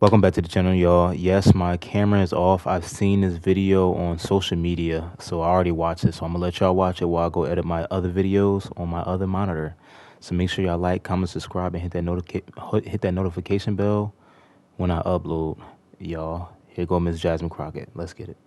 Welcome back to the channel, y'all. Yes, my camera is off. I've seen this video on social media, so I already watched it. So I'm gonna let y'all watch it while I go edit my other videos on my other monitor. So make sure y'all like, comment, subscribe, and hit that notification bell when I upload. Y'all, here go Miss Jasmine Crockett. Let's get it.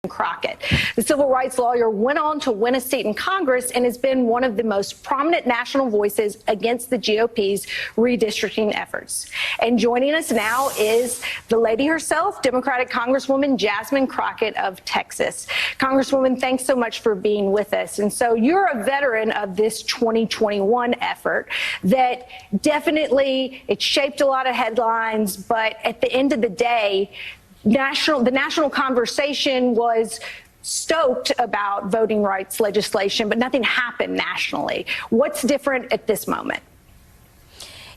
Crockett. The civil rights lawyer went on to win a seat in Congress and has been one of the most prominent national voices against the GOP's redistricting efforts. And joining us now is the lady herself, Democratic Congresswoman Jasmine Crockett of Texas. Congresswoman, thanks so much for being with us. And so you're a veteran of this 2021 effort that definitely, it shaped a lot of headlines, but at the end of the day, the national conversation was stoked about voting rights legislation, but nothing happened nationally. What's different at this moment?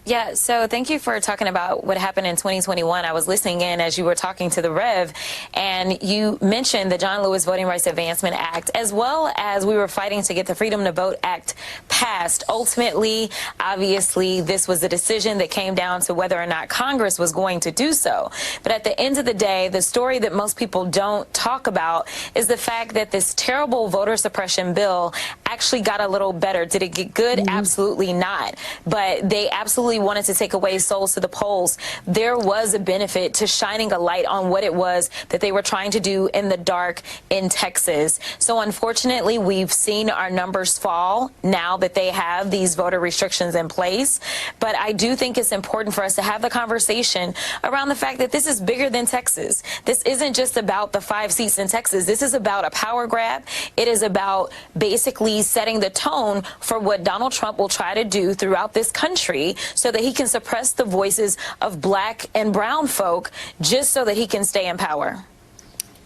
Yeah, so thank you for talking about what happened in 2021. I was listening in as you were talking to the Rev, and you mentioned the John Lewis Voting Rights Advancement Act, as well as we were fighting to get the Freedom to Vote Act passed. Ultimately, obviously, this was a decision that came down to whether or not Congress was going to do so. But at the end of the day, the story that most people don't talk about is the fact that this terrible voter suppression bill actually got a little better. Did it get good? Absolutely not. But they absolutely wanted to take away souls to the polls. There was a benefit to shining a light on what it was that they were trying to do in the dark in Texas. So unfortunately, we've seen our numbers fall now that they have these voter restrictions in place. But I do think it's important for us to have the conversation around the fact that this is bigger than Texas. This isn't just about the 5 seats in Texas. This is about a power grab. It is about basically setting the tone for what Donald Trump will try to do throughout this country so that he can suppress the voices of black and brown folk just so that he can stay in power.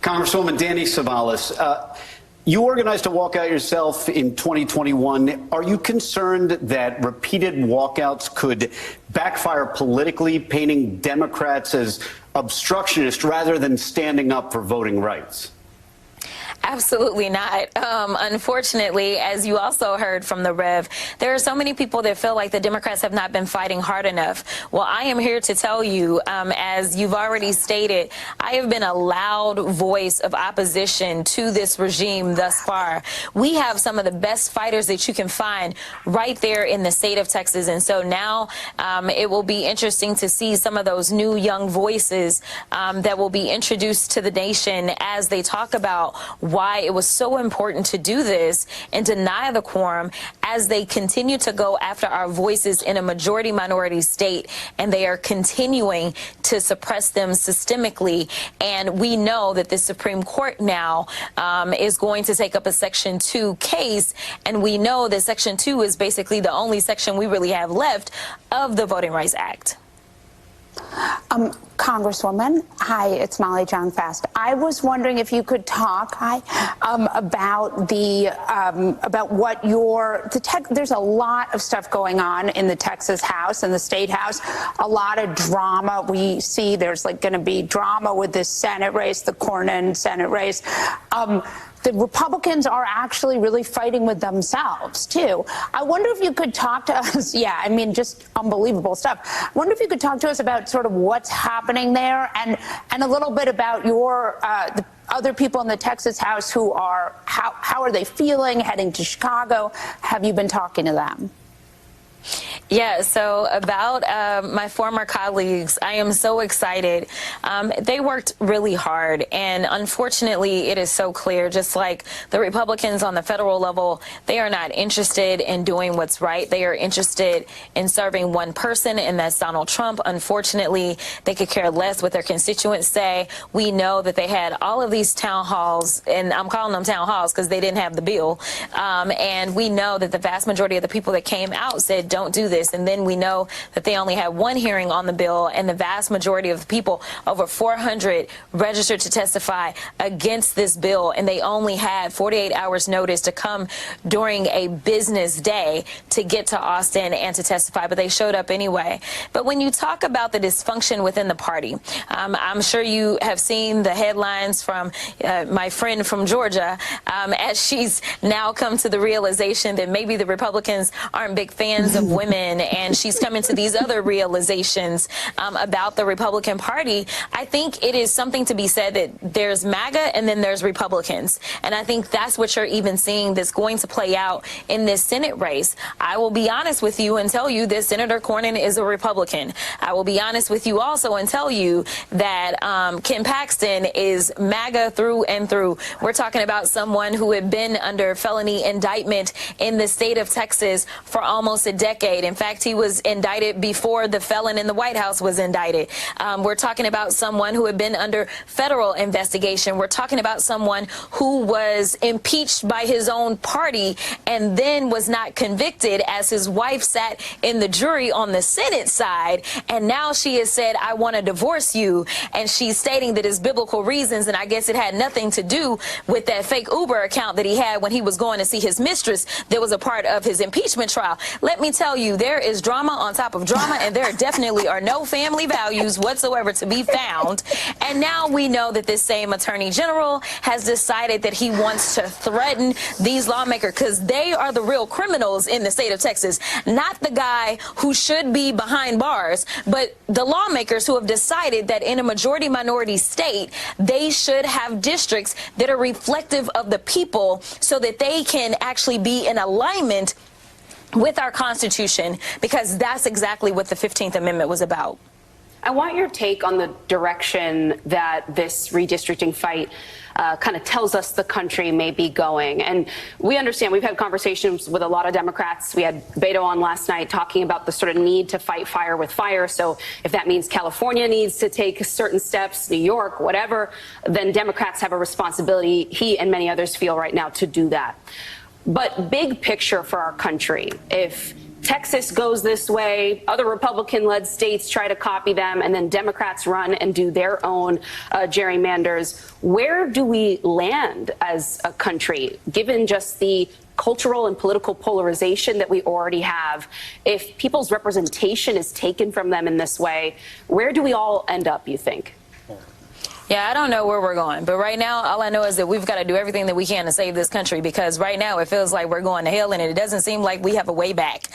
Congresswoman Danny Savalas, you organized a walkout yourself in 2021. Are you concerned that repeated walkouts could backfire politically, painting Democrats as obstructionists rather than standing up for voting rights? Absolutely not. Unfortunately, as you also heard from the Rev, there are so many people that feel like the Democrats have not been fighting hard enough. Well, I am here to tell you, as you've already stated, I have been a loud voice of opposition to this regime thus far. We have some of the best fighters that you can find right there in the state of Texas. And so now it will be interesting to see some of those new young voices that will be introduced to the nation as they talk about why it was so important to do this and deny the quorum as they continue to go after our voices in a majority minority state, and they are continuing to suppress them systemically. And we know that the Supreme Court now is going to take up a Section 2 case, and we know that Section 2 is basically the only section we really have left of the Voting Rights Act. Congresswoman, hi, it's Molly John Fast. I was wondering if you could talk, about what there's a lot of stuff going on in the Texas House and the State House, a lot of drama. We see there's like going to be drama with this Senate race, the Cornyn Senate race. The Republicans are actually really fighting with themselves, too. I wonder if you could talk to us. Yeah, I mean, just unbelievable stuff. I wonder if you could talk to us about sort of what's happening there and a little bit about your the other people in the Texas House who are, how are they feeling heading to Chicago? Have you been talking to them? Yeah, so about my former colleagues, I am so excited. They worked really hard, and unfortunately, it is so clear, just like the Republicans on the federal level, they are not interested in doing what's right. They are interested in serving one person, and that's Donald Trump. Unfortunately, they could care less what their constituents say. We know that they had all of these town halls, and I'm calling them town halls because they didn't have the bill, and we know that the vast majority of the people that came out said, don't do this. And then we know that they only had one hearing on the bill, and the vast majority of the people, over 400, registered to testify against this bill, and they only had 48 hours notice to come during a business day to get to Austin and to testify, but they showed up anyway. But when you talk about the dysfunction within the party, I'm sure you have seen the headlines from my friend from Georgia, as she's now come to the realization that maybe the Republicans aren't big fans of women women, and she's coming to these other realizations about the Republican Party. I think it is something to be said that there's MAGA and then there's Republicans. And I think that's what you're even seeing that's going to play out in this Senate race. I will be honest with you and tell you that Senator Cornyn is a Republican. I will be honest with you also and tell you that Ken Paxton is MAGA through and through. We're talking about someone who had been under felony indictment in the state of Texas for almost a decade. In fact, he was indicted before the felon in the White House was indicted. We're talking about someone who had been under federal investigation. We're talking about someone who was impeached by his own party and then was not convicted as his wife sat in the jury on the Senate side. And now she has said, I want to divorce you. And she's stating that it's biblical reasons. And I guess it had nothing to do with that fake Uber account that he had when he was going to see his mistress that was a part of his impeachment trial. Let me tell you, there is drama on top of drama, and there definitely are no family values whatsoever to be found. And now we know that this same attorney general has decided that he wants to threaten these lawmakers because they are the real criminals in the state of Texas, not the guy who should be behind bars, but the lawmakers who have decided that in a majority minority state, they should have districts that are reflective of the people so that they can actually be in alignment with our Constitution, because that's exactly what the 15th Amendment was about. I want your take on the direction that this redistricting fight kind of tells us the country may be going. And we understand, we've had conversations with a lot of Democrats. We had Beto on last night talking about the sort of need to fight fire with fire. So if that means California needs to take certain steps, New York, whatever, then Democrats have a responsibility, he and many others feel right now, to do that. But big picture for our country, if Texas goes this way, other Republican-led states try to copy them, and then Democrats run and do their own gerrymanders, where do we land as a country, given just the cultural and political polarization that we already have? If people's representation is taken from them in this way, where do we all end up, you think? Yeah, I don't know where we're going, but right now, all I know is that we've got to do everything that we can to save this country, because right now it feels like we're going to hell, and it doesn't seem like we have a way back.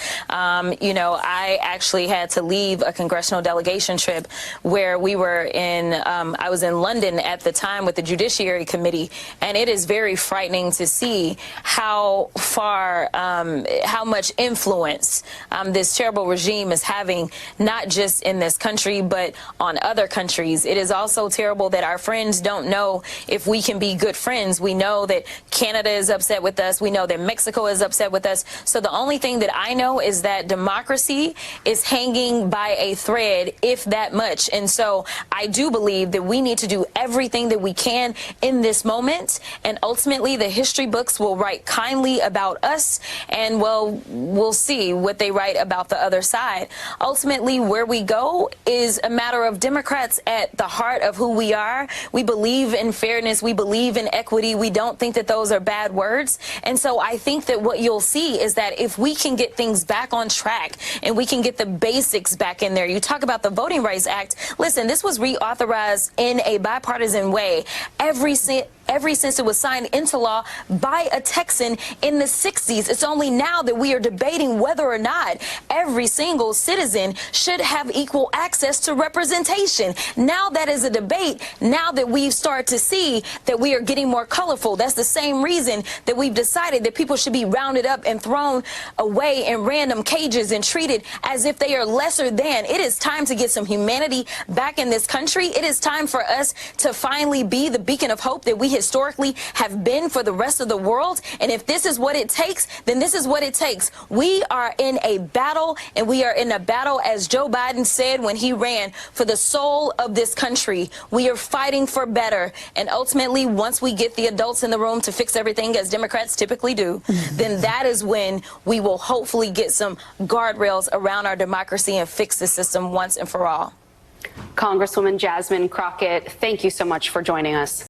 You know, I actually had to leave a congressional delegation trip where we were in, I was in London at the time with the Judiciary Committee, and it is very frightening to see how far, how much influence this terrible regime is having, not just in this country, but on other countries. It is also terrible that our friends don't know if we can be good friends. We know that Canada is upset with us. We know that Mexico is upset with us. So the only thing that I know is that democracy is hanging by a thread, if that much. And so I do believe that we need to do everything that we can in this moment. And ultimately, the history books will write kindly about us, and well, we'll see what they write about the other side. Ultimately, where we go is a matter of Democrats at the heart of who we are. We believe in fairness. We believe in equity. We don't think that those are bad words. And so I think that what you'll see is that if we can get things back on track and we can get the basics back in there. You talk about the Voting Rights Act. Listen, this was reauthorized in a bipartisan way ever since it was signed into law by a Texan in the 60s. It's only now that we are debating whether or not every single citizen should have equal access to representation. Now that is a debate. Now that we've started to see that we are getting more colorful. That's the same reason that we've decided that people should be rounded up and thrown away in random cages and treated as if they are lesser than. It is time to get some humanity back in this country. It is time for us to finally be the beacon of hope that we historically have been for the rest of the world. And if this is what it takes, then this is what it takes. We are in a battle, and we are in a battle, as Joe Biden said when he ran, for the soul of this country. We are fighting for better. And ultimately, once we get the adults in the room to fix everything, as Democrats typically do, then that is when we will hopefully get some guardrails around our democracy and fix the system once and for all. Congresswoman Jasmine Crockett, thank you so much for joining us.